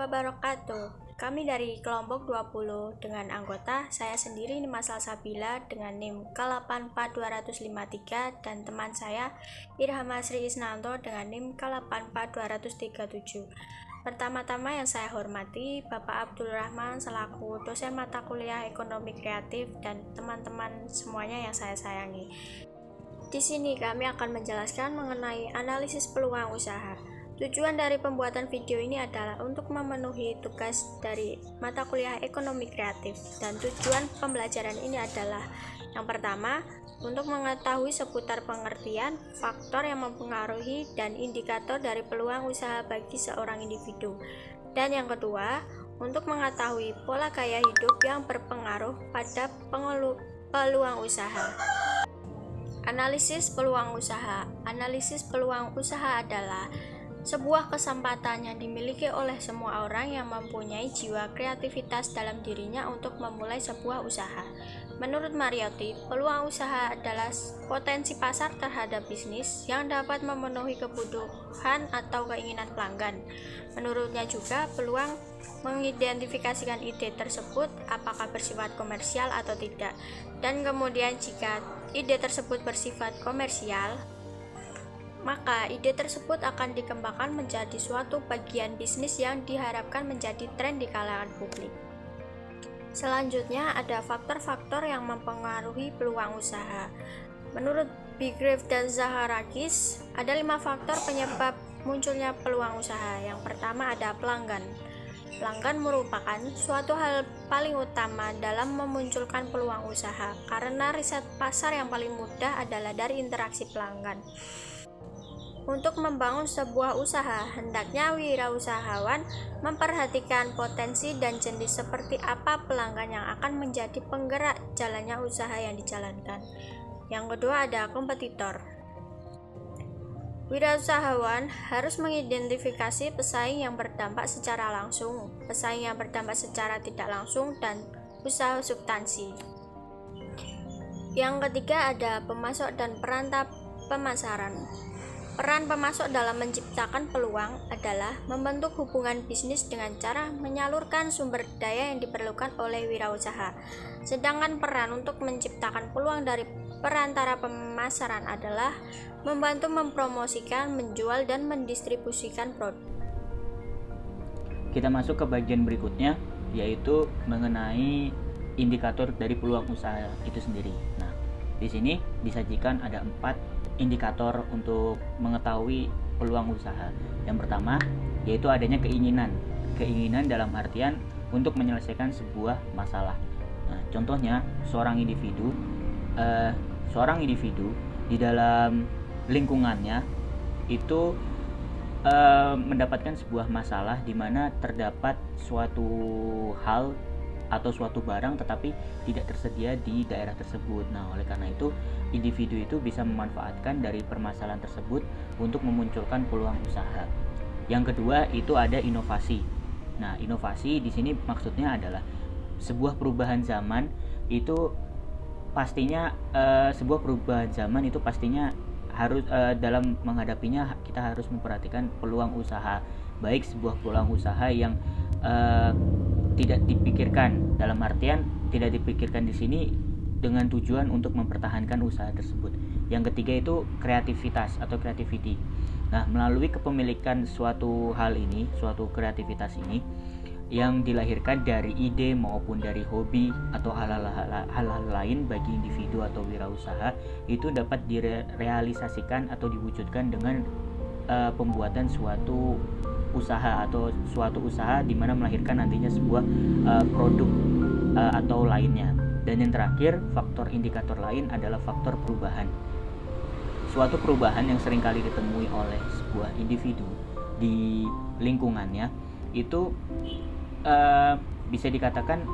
wabarakatuh. Kami dari kelompok 20 dengan anggota saya sendiri Nima Salsabila dengan NIM K84253 dan teman saya Irham Sri Isnanto dengan NIM K84237. Pertama-tama yang saya hormati Bapak Abdul Rahman selaku dosen mata kuliah Ekonomi Kreatif dan teman-teman semuanya yang saya sayangi. Di sini kami akan menjelaskan mengenai analisis peluang usaha. Tujuan dari pembuatan video ini adalah untuk memenuhi tugas dari mata kuliah Ekonomi Kreatif, dan tujuan pembelajaran ini adalah yang pertama, untuk mengetahui seputar pengertian, faktor yang mempengaruhi, dan indikator dari peluang usaha bagi seorang individu. Dan yang kedua, untuk mengetahui pola gaya hidup yang berpengaruh pada peluang usaha. Analisis peluang usaha. Analisis peluang usaha adalah sebuah kesempatan yang dimiliki oleh semua orang yang mempunyai jiwa kreativitas dalam dirinya untuk memulai sebuah usaha. Menurut Mariotti, peluang usaha adalah potensi pasar terhadap bisnis yang dapat memenuhi kebutuhan atau keinginan pelanggan. Menurutnya juga, peluang mengidentifikasikan ide tersebut apakah bersifat komersial atau tidak. Dan kemudian jika ide tersebut bersifat komersial, maka ide tersebut akan dikembangkan menjadi suatu bagian bisnis yang diharapkan menjadi tren di kalangan publik. Selanjutnya ada faktor-faktor yang mempengaruhi peluang usaha. Menurut Bigrave dan Zaharakis, ada 5 faktor penyebab munculnya peluang usaha. Yang pertama ada pelanggan. Pelanggan merupakan suatu hal paling utama dalam memunculkan peluang usaha, karena riset pasar yang paling mudah adalah dari interaksi pelanggan. Untuk membangun sebuah usaha, hendaknya wirausahawan memperhatikan potensi dan jenis seperti apa pelanggan yang akan menjadi penggerak jalannya usaha yang dijalankan. Yang kedua ada kompetitor. Wirausahawan harus mengidentifikasi pesaing yang berdampak secara langsung, pesaing yang berdampak secara tidak langsung, dan usaha substansi. Yang ketiga ada pemasok dan perantap pemasaran. Peran pemasok dalam menciptakan peluang adalah membentuk hubungan bisnis dengan cara menyalurkan sumber daya yang diperlukan oleh wirausaha. Sedangkan peran untuk menciptakan peluang dari perantara pemasaran adalah membantu mempromosikan, menjual, dan mendistribusikan produk. Kita masuk ke bagian berikutnya, yaitu mengenai indikator dari peluang usaha itu sendiri. Nah, di sini disajikan ada 4 indikator untuk mengetahui peluang usaha. Yang pertama yaitu adanya keinginan dalam artian untuk menyelesaikan sebuah masalah. Nah, contohnya seorang individu di dalam lingkungannya itu mendapatkan sebuah masalah di mana terdapat suatu hal atau suatu barang tetapi tidak tersedia di daerah tersebut. Nah, oleh karena itu individu itu bisa memanfaatkan dari permasalahan tersebut untuk memunculkan peluang usaha. Yang kedua itu ada inovasi. Nah, inovasi di sini maksudnya adalah sebuah perubahan zaman itu pastinya harus dalam menghadapinya kita harus memperhatikan peluang usaha, baik sebuah peluang usaha yang tidak dipikirkan, dalam artian tidak dipikirkan di sini dengan tujuan untuk mempertahankan usaha tersebut. Yang ketiga itu kreativitas atau creativity. Nah, melalui kepemilikan suatu hal ini, suatu kreativitas ini yang dilahirkan dari ide maupun dari hobi atau hal-hal lain bagi individu atau wirausaha, itu dapat direalisasikan atau diwujudkan dengan pembuatan suatu usaha atau suatu usaha di mana melahirkan nantinya sebuah produk atau lainnya. Dan yang terakhir, faktor indikator lain adalah faktor perubahan. Suatu perubahan yang seringkali ditemui oleh sebuah individu di lingkungannya itu bisa dikatakan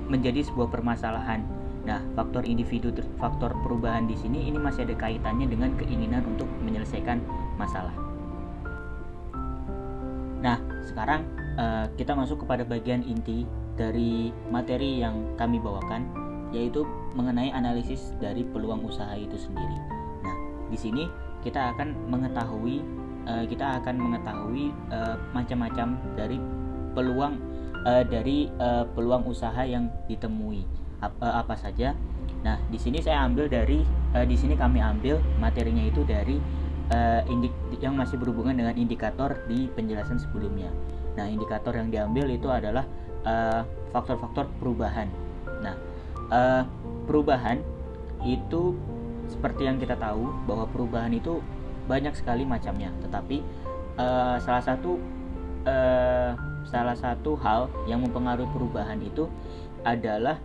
menjadi sebuah permasalahan. Nah, faktor perubahan di sini ini masih ada kaitannya dengan keinginan untuk menyelesaikan masalah. Nah, sekarang kita masuk kepada bagian inti dari materi yang kami bawakan, yaitu mengenai analisis dari peluang usaha itu sendiri. Nah, di sini kita akan mengetahui macam-macam dari peluang peluang usaha yang ditemui apa saja. Nah, di sini kami ambil materinya itu dari yang masih berhubungan dengan indikator di penjelasan sebelumnya. Nah, indikator yang diambil itu adalah faktor-faktor perubahan. Nah, perubahan itu seperti yang kita tahu bahwa perubahan itu banyak sekali macamnya, tetapi salah satu hal yang mempengaruhi perubahan itu adalah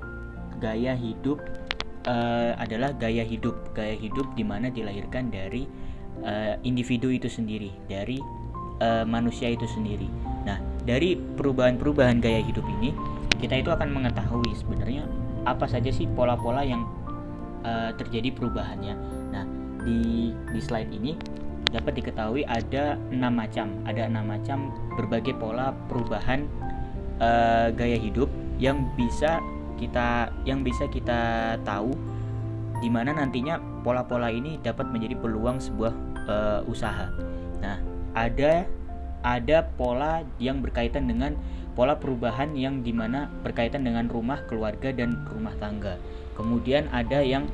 gaya hidup di mana dilahirkan dari individu itu sendiri, dari manusia itu sendiri. Nah, dari perubahan gaya hidup ini kita itu akan mengetahui sebenarnya apa saja sih pola-pola yang terjadi perubahannya. Nah, di slide ini dapat diketahui ada 6 macam berbagai pola perubahan gaya hidup yang bisa kita tahu, di mana nantinya pola-pola ini dapat menjadi peluang sebuah usaha. Nah, ada pola yang berkaitan dengan pola perubahan yang dimana berkaitan dengan rumah, keluarga, dan rumah tangga. Kemudian ada yang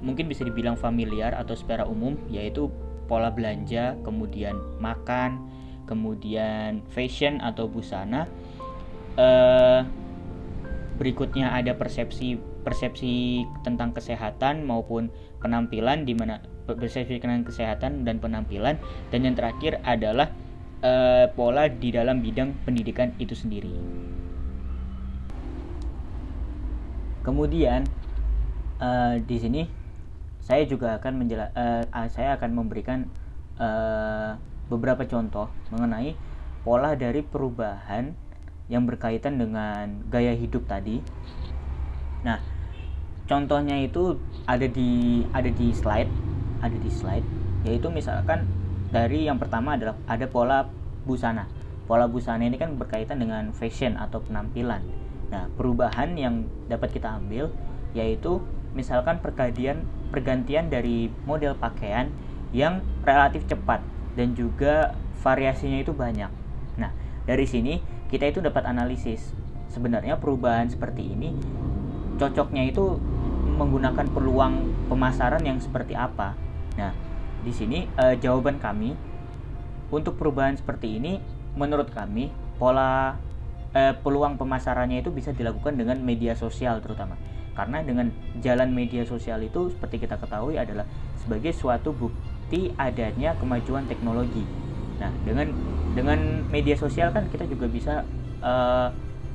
mungkin bisa dibilang familiar atau secara umum, yaitu pola belanja, kemudian makan, kemudian fashion atau busana. Berikutnya ada persepsi tentang kesehatan maupun penampilan, di mana persepsi tentang kesehatan dan penampilan, dan yang terakhir adalah pola di dalam bidang pendidikan itu sendiri. Kemudian di sini saya juga akan memberikan beberapa contoh mengenai pola dari perubahan yang berkaitan dengan gaya hidup tadi. Nah, contohnya itu ada di slide, yaitu misalkan dari yang pertama adalah ada pola busana. Pola busana ini kan berkaitan dengan fashion atau penampilan. Nah, perubahan yang dapat kita ambil yaitu misalkan pergantian dari model pakaian yang relatif cepat dan juga variasinya itu banyak. Nah, dari sini kita itu dapat analisis sebenarnya perubahan seperti ini cocoknya itu menggunakan peluang pemasaran yang seperti apa. Nah, di sini jawaban kami untuk perubahan seperti ini, menurut kami peluang pemasarannya itu bisa dilakukan dengan media sosial terutama. Karena dengan jalan media sosial itu seperti kita ketahui adalah sebagai suatu bukti adanya kemajuan teknologi. Nah, dengan media sosial kan kita juga bisa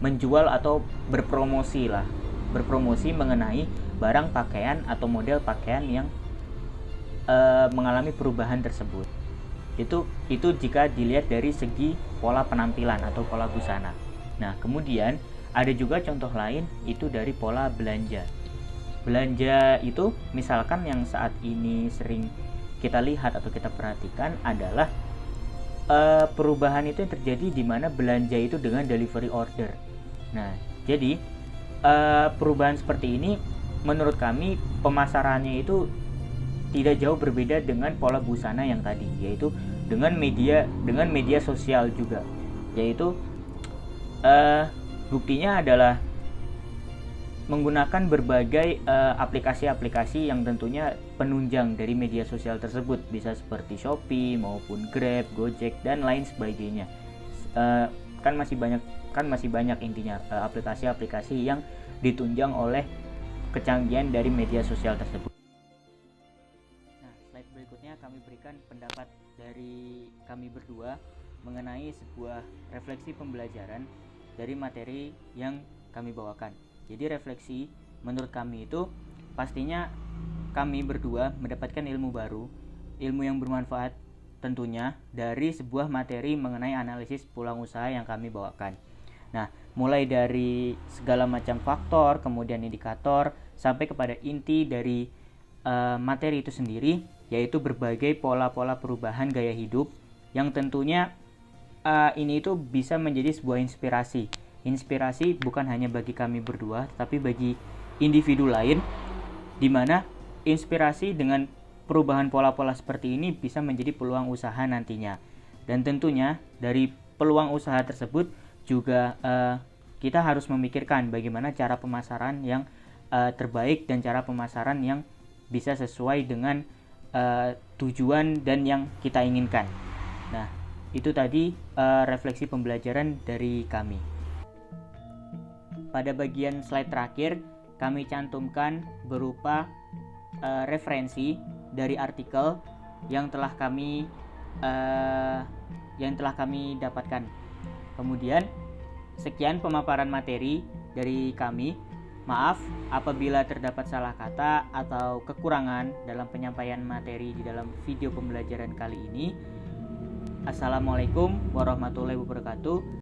menjual atau berpromosi mengenai barang pakaian atau model pakaian yang mengalami perubahan tersebut. Itu jika dilihat dari segi pola penampilan atau pola busana. Nah, kemudian ada juga contoh lain itu dari pola belanja. Belanja itu misalkan yang saat ini sering kita lihat atau kita perhatikan adalah perubahan itu yang terjadi di mana belanja itu dengan delivery order. Nah, jadi perubahan seperti ini menurut kami pemasarannya itu tidak jauh berbeda dengan pola busana yang tadi, yaitu dengan media sosial juga, yaitu buktinya adalah menggunakan berbagai aplikasi-aplikasi yang tentunya penunjang dari media sosial tersebut, bisa seperti Shopee maupun Grab, Gojek, dan lain sebagainya. Kan masih banyak intinya aplikasi-aplikasi yang ditunjang oleh kecanggihan dari media sosial tersebut. Nah, slide berikutnya kami berikan pendapat dari kami berdua mengenai sebuah refleksi pembelajaran dari materi yang kami bawakan. Jadi refleksi menurut kami itu pastinya kami berdua mendapatkan ilmu baru, ilmu yang bermanfaat tentunya dari sebuah materi mengenai analisis peluang usaha yang kami bawakan. Nah, mulai dari segala macam faktor, kemudian indikator, sampai kepada inti dari materi itu sendiri, yaitu berbagai pola-pola perubahan gaya hidup yang tentunya ini itu bisa menjadi sebuah inspirasi bukan hanya bagi kami berdua, tapi bagi individu lain, di mana inspirasi dengan perubahan pola-pola seperti ini bisa menjadi peluang usaha nantinya. Dan tentunya dari peluang usaha tersebut juga kita harus memikirkan bagaimana cara pemasaran yang terbaik dan cara pemasaran yang bisa sesuai dengan tujuan dan yang kita inginkan. Nah, itu tadi refleksi pembelajaran dari kami. Pada bagian slide terakhir, kami cantumkan berupa referensi dari artikel yang telah kami dapatkan. Kemudian, sekian pemaparan materi dari kami. Maaf apabila terdapat salah kata atau kekurangan dalam penyampaian materi di dalam video pembelajaran kali ini. Assalamualaikum warahmatullahi wabarakatuh.